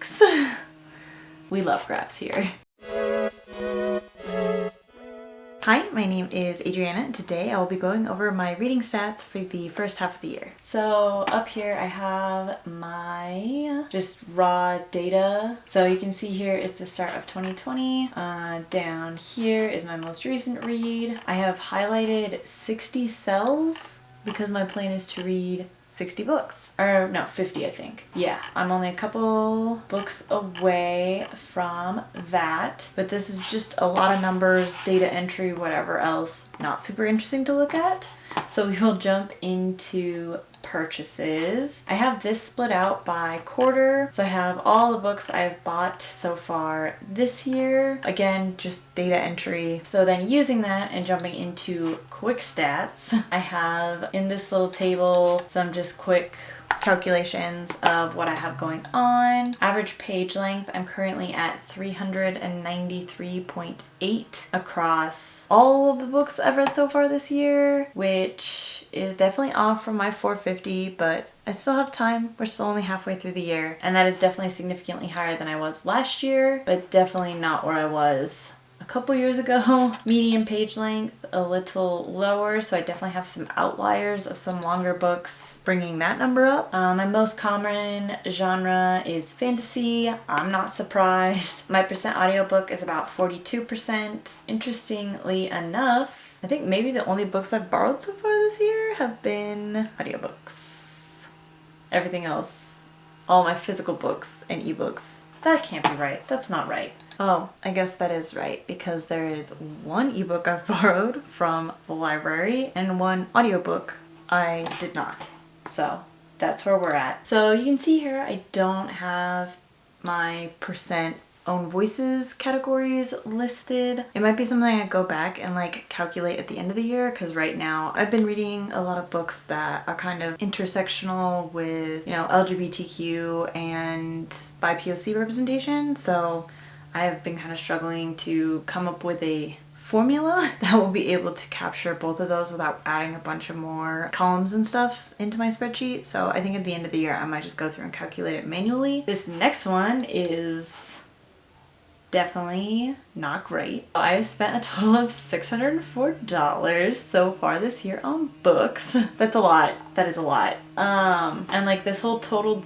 graphics. We love graphs here. Hi, my name is Adriana, and today I will be going over my reading stats for the first half of the year. So up here I have my just raw data. So you can see here is the start of 2020. Down here is my most recent read. I have highlighted 60 cells because my plan is to read 60 books. Or no, 50 I think. Yeah, I'm only a couple books away from that. But this is just a lot of numbers, data entry, whatever else. Not super interesting to look at. So we will jump into purchases. I have this split out by quarter. So I have all the books I've bought so far this year. Again, just data entry. So then using that and jumping into quick stats, I have in this little table some just quick calculations of what I have going on. Average page length, I'm currently at 393.8 across all of the books I've read so far this year, which is definitely off from my 450, but I still have time. We're still only halfway through the year, and that is definitely significantly higher than I was last year, but definitely not where I was a couple years ago. Median page length a little lower, so I definitely have some outliers of some longer books bringing that number up. My most common genre is fantasy. I'm not surprised. My percent audiobook is about 42%. Interestingly enough, I think maybe the only books I've borrowed so far this year have been audiobooks. Everything else, all my physical books and ebooks. That can't be right. That's not right. Oh, I guess that is right, because there is one ebook I've borrowed from the library and one audiobook I did not. So that's where we're at. So you can see here I don't have my percent own voices categories listed. It might be something I go back and like calculate at the end of the year, because right now I've been reading a lot of books that are kind of intersectional with, you know, LGBTQ and BIPOC representation. So I've been kind of struggling to come up with a formula that will be able to capture both of those without adding a bunch of more columns and stuff into my spreadsheet. So I think at the end of the year I might just go through and calculate it manually. This next one is definitely not great. I've spent a total of $604 so far this year on books. That's a lot. That is a lot. And like this whole total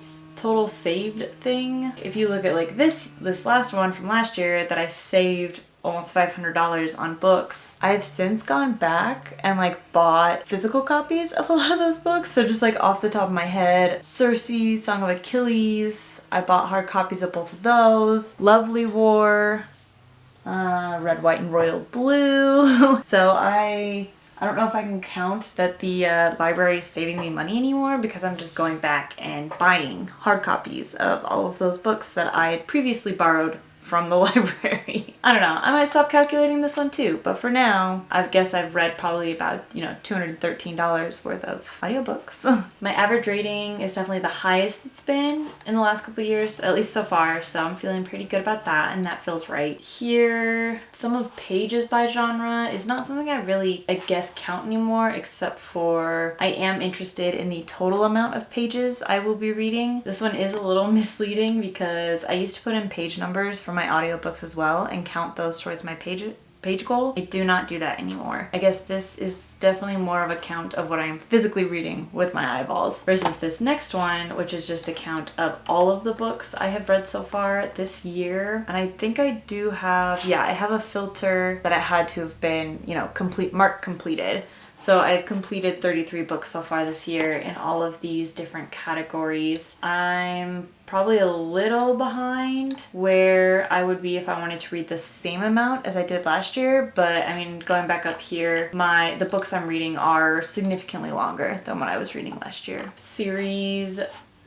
saved thing, if you look at like this last one from last year that I saved almost $500 on books, I've since gone back and like bought physical copies of a lot of those books. So just like off the top of my head, Circe, Song of Achilles, I bought hard copies of both of those. Lovely War, Red, White, and Royal Blue. So I don't know if I can count that the library is saving me money anymore, because I'm just going back and buying hard copies of all of those books that I had previously borrowed from the library. I don't know, I might stop calculating this one too, but for now, I guess I've read probably about, you know, $213 worth of audiobooks. My average rating is definitely the highest it's been in the last couple years, at least so far, so I'm feeling pretty good about that, and that feels right. Here, some of pages by genre is not something I really, I guess, count anymore, except for I am interested in the total amount of pages I will be reading. This one is a little misleading because I used to put in page numbers for my audiobooks as well and count those towards my page goal. I do not do that anymore. I guess this is definitely more of a count of what I am physically reading with my eyeballs versus this next one, which is just a count of all of the books I have read so far this year. And I think I do have, yeah, I have a filter that I had to have been, you know, marked completed. So I've completed 33 books so far this year in all of these different categories. I'm probably a little behind where I would be if I wanted to read the same amount as I did last year, but I mean, going back up here, the books I'm reading are significantly longer than what I was reading last year. Series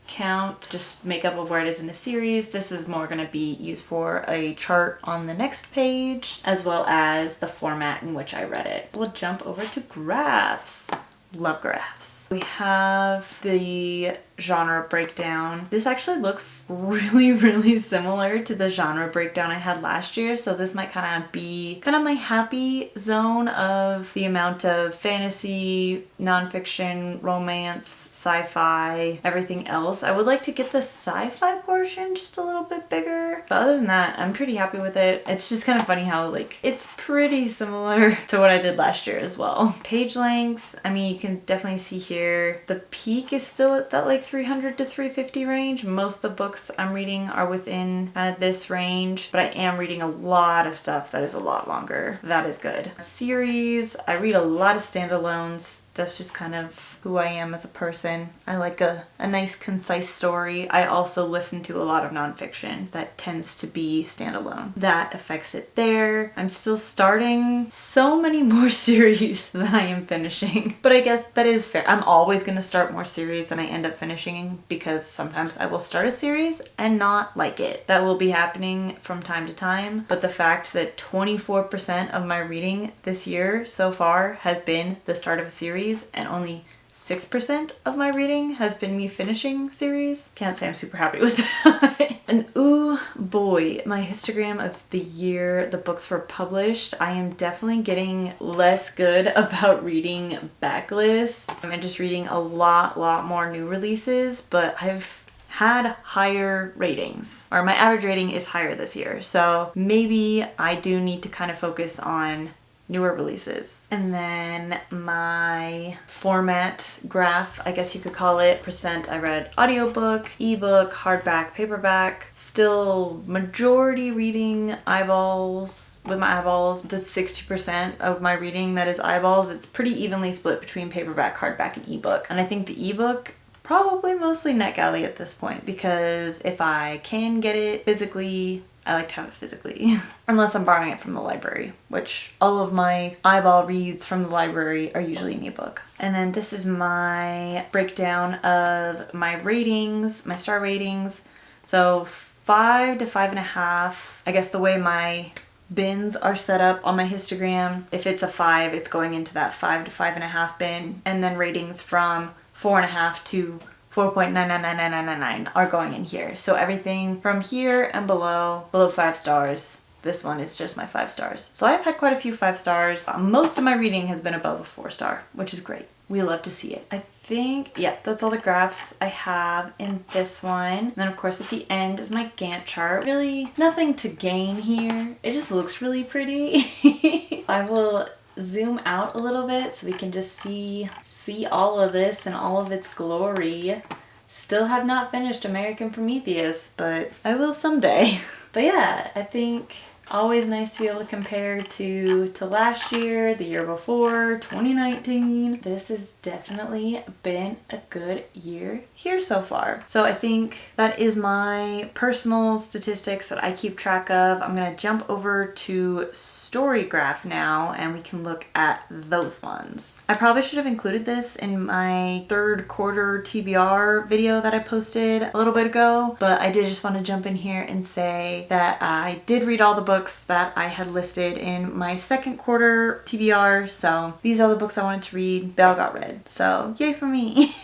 count, just makeup of where it is in a series. This is more going to be used for a chart on the next page, as well as the format in which I read it. We'll jump over to graphs. Love graphs. We have the genre breakdown. This actually looks really similar to the genre breakdown I had last year, so this might kind of be kind of my happy zone of the amount of fantasy, nonfiction, romance, sci-fi, everything else. I would like to get the sci-fi part portion just a little bit bigger. But other than that, I'm pretty happy with it. It's just kind of funny how like it's pretty similar to what I did last year as well. Page length, I mean, you can definitely see here the peak is still at that like 300 to 350 range. Most of the books I'm reading are within kind of this range, but I am reading a lot of stuff that is a lot longer. That is good. Series, I read a lot of standalones. That's just kind of who I am as a person. I like a nice concise story. I also listen to a lot of nonfiction that tends to be standalone. That affects it there. I'm still starting so many more series than I am finishing. But I guess that is fair. I'm always going to start more series than I end up finishing because sometimes I will start a series and not like it. That will be happening from time to time. But the fact that 24% of my reading this year so far has been the start of a series and only 6% of my reading has been me finishing series. Can't say I'm super happy with that. And ooh boy, my histogram of the year the books were published, I am definitely getting less good about reading backlists. I'm just reading a lot more new releases, but I've had higher ratings, or my average rating is higher this year. So maybe I do need to kind of focus on newer releases. And then my format graph, I guess you could call it, percent I read audiobook, ebook, hardback, paperback, still majority reading eyeballs. With my eyeballs, the 60% of my reading that is eyeballs, it's pretty evenly split between paperback, hardback, and ebook. And I think the ebook probably mostly NetGalley at this point, because if I can get it physically, I like to have it physically. Unless I'm borrowing it from the library, which all of my eyeball reads from the library are usually an ebook. And then this is my breakdown of my ratings, my star ratings. So 5 to 5.5. I guess the way my bins are set up on my histogram, if it's a 5, it's going into that 5 to 5.5 bin. And then ratings from 4.5 to 4.999999 are going in here. So everything from here and below 5 stars. This one is just my 5 stars. So I've had quite a few 5 stars. Most of my reading has been above a 4 star, which is great. We love to see it. I think, yeah, that's all the graphs I have in this one. And then of course at the end is my Gantt chart. Really nothing to gain here. It just looks really pretty. I will zoom out a little bit so we can just see all of this in all of its glory. Still have not finished American Prometheus, but I will someday. But yeah, I think always nice to be able to compare to last year, the year before, 2019. This has definitely been a good year here so far. So I think that is my personal statistics that I keep track of. I'm gonna jump over to Storygraph now and we can look at those ones. I probably should have included this in my third quarter TBR video that I posted a little bit ago, but I did just want to jump in here and say that I did read all the books that I had listed in my second quarter TBR, so these are the books I wanted to read. They all got read, so yay for me.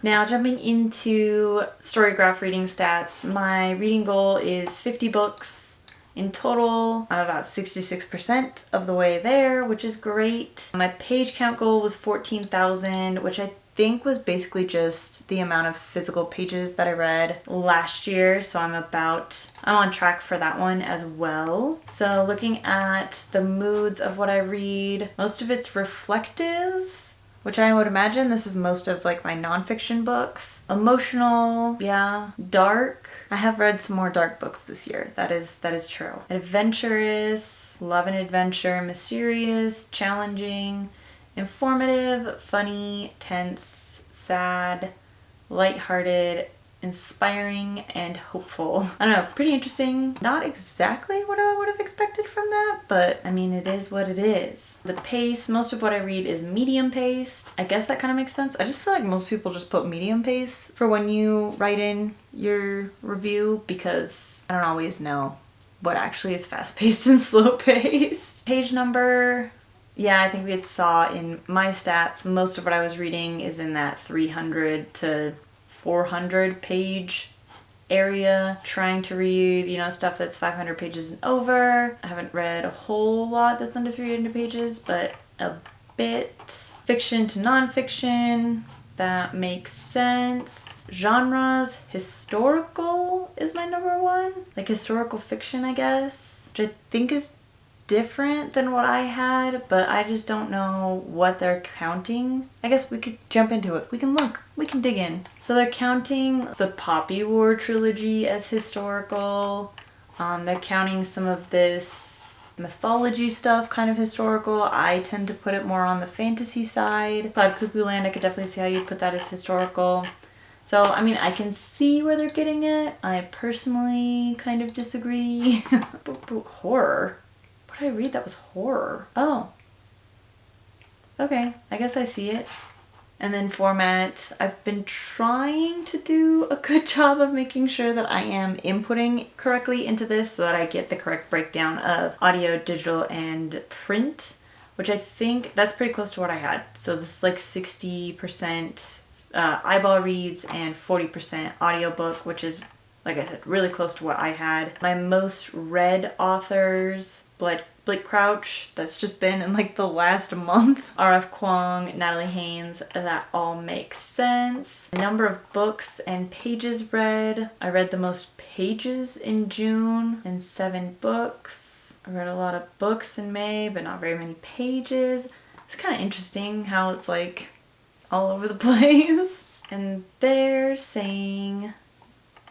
Now jumping into Storygraph reading stats, my reading goal is 50 books. In total, I'm about 66% of the way there, which is great. My page count goal was 14,000, which I think was basically just the amount of physical pages that I read last year. So I'm on track for that one as well. So looking at the moods of what I read, most of it's reflective, which I would imagine this is most of like my nonfiction books. Emotional, yeah. Dark. I have read some more dark books this year. That is true. Adventurous, love and adventure, mysterious, challenging, informative, funny, tense, sad, lighthearted, inspiring, and hopeful. I don't know, pretty interesting. Not exactly what I would have expected from that, but I mean, it is what it is. The pace, most of what I read is medium pace. I guess that kind of makes sense. I just feel like most people just put medium pace for when you write in your review because I don't always know what actually is fast-paced and slow-paced. Page number, yeah, I think we saw in my stats, most of what I was reading is in that 300 to 400 page area. Trying to read, stuff that's 500 pages and over. I haven't read a whole lot that's under 300 pages, but a bit. Fiction to nonfiction. That makes sense. Genres, historical is my number one. Like historical fiction, I guess. Which I think is different than what I had, but I just don't know what they're counting. I guess we could jump into it. We can look. We can dig in. So they're counting the Poppy War trilogy as historical. They're counting some of this mythology stuff, kind of historical. I tend to put it more on the fantasy side. Cloud Cuckoo Land, I could definitely see how you'd put that as historical. So, I mean, I can see where they're getting it. I personally kind of disagree. Horror. What did I read that was horror? Oh. Okay, I guess I see it. And then format, I've been trying to do a good job of making sure that I am inputting correctly into this so that I get the correct breakdown of audio, digital, and print, which I think that's pretty close to what I had. So this is like 60% eyeball reads and 40% audiobook, which is, like I said, really close to what I had. My most read authors, Blake Crouch, that's just been in like the last month. R.F. Kuang, Natalie Haynes, that all makes sense. Number of books and pages read. I read the most pages in June and 7 books. I read a lot of books in May, but not very many pages. It's kind of interesting how it's like all over the place. And they're saying,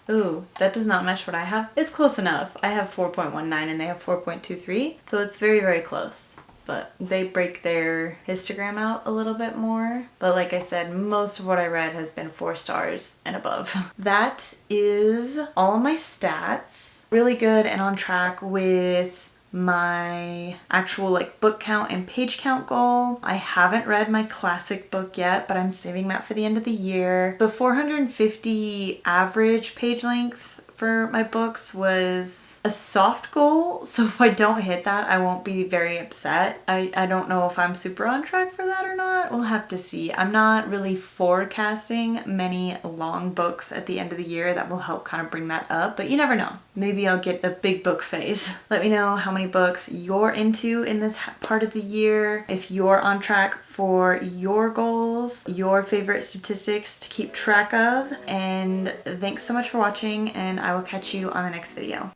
ooh, that does not match what I have. It's close enough. I have 4.19 and they have 4.23. So it's very, very close. But they break their histogram out a little bit more. But like I said, most of what I read has been 4 stars and above. That is all of my stats. Really good and on track with my actual like book count and page count goal. I haven't read my classic book yet, but I'm saving that for the end of the year. The 450 average page length for my books was a soft goal, so if I don't hit that, I won't be very upset. I don't know if I'm super on track for that or not. We'll have to see. I'm not really forecasting many long books at the end of the year. That will help kind of bring that up, but you never know. Maybe I'll get a big book phase. Let me know how many books you're into in this part of the year, if you're on track for your goals, your favorite statistics to keep track of, and thanks so much for watching, and I will catch you on the next video.